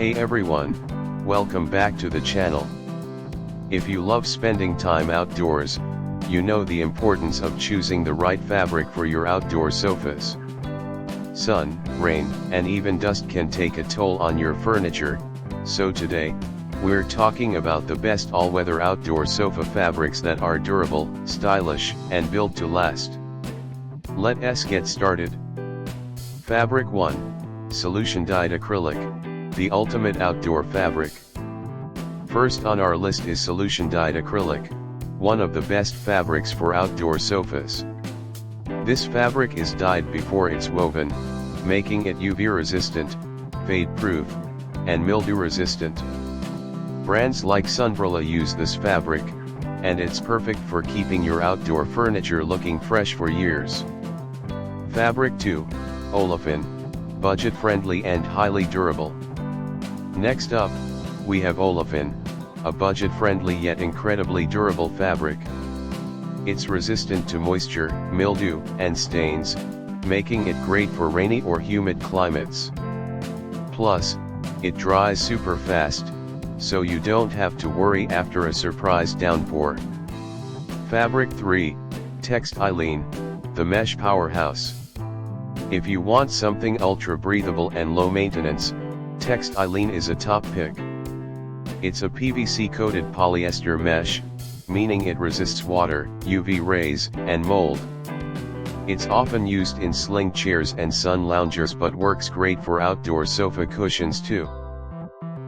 Hey everyone, welcome back to the channel. If you love spending time outdoors, you know the importance of choosing the right fabric for your outdoor sofas. Sun, rain, and even dust can take a toll on your furniture, so today, we're talking about the best all-weather outdoor sofa fabrics that are durable, stylish, and built to last. Let's get started. Fabric 1. Solution dyed acrylic, the ultimate outdoor fabric. First on our list is solution dyed acrylic, one of the best fabrics for outdoor sofas. This fabric is dyed before it's woven, making it UV resistant, fade proof, and mildew resistant. Brands like Sunrula use this fabric, and it's perfect for keeping your outdoor furniture looking fresh for years. Fabric 2. Olafin, budget-friendly and highly durable. Next up, we have Olafin, a budget-friendly yet incredibly durable fabric. It's resistant to moisture, mildew, and stains, making it great for rainy or humid climates. Plus, it dries super fast, so you don't have to worry after a surprise downpour. Fabric 3. Textiline, the mesh powerhouse. If you want something ultra breathable and low maintenance, Textiline is a top pick. It's a PVC coated polyester mesh, meaning it resists water, UV rays, and mold. It's often used in sling chairs and sun loungers but works great for outdoor sofa cushions too.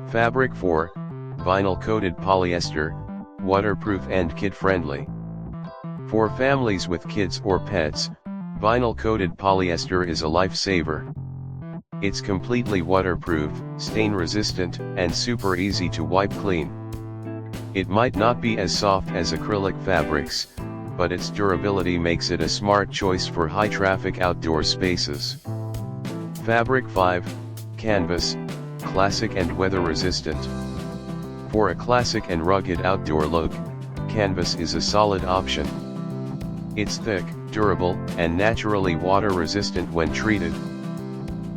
Fabric 4. Vinyl coated polyester, waterproof and kid-friendly. For families with kids or pets, vinyl coated polyester is a lifesaver. It's completely waterproof, stain resistant, and super easy to wipe clean. It might not be as soft as acrylic fabrics, but its durability makes it a smart choice for high-traffic outdoor spaces. Fabric 5. Canvas, classic and weather-resistant. For a classic and rugged outdoor look, canvas is a solid option. It's thick, durable, and naturally water-resistant when treated.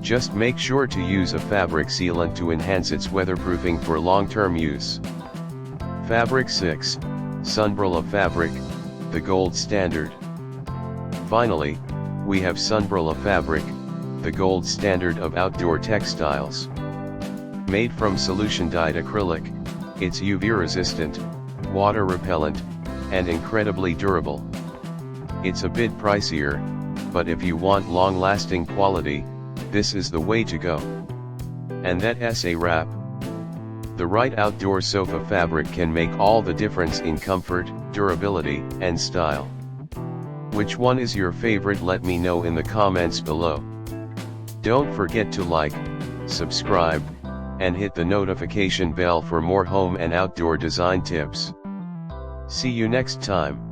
Just make sure to use a fabric sealant to enhance its weatherproofing for long-term use. Fabric 6. Sunrula fabric, the gold standard. Finally, we have Sunrula fabric, the gold standard of outdoor textiles. Made from solution-dyed acrylic, it's UV resistant, water repellent, and incredibly durable. It's a bit pricier, but if you want long-lasting quality, this is the way to go. And that's a wrap. The right outdoor sofa fabric can make all the difference in comfort, durability, and style. Which one is your favorite? Let me know in the comments below. Don't forget to like, subscribe, and hit the notification bell for more home and outdoor design tips. See you next time.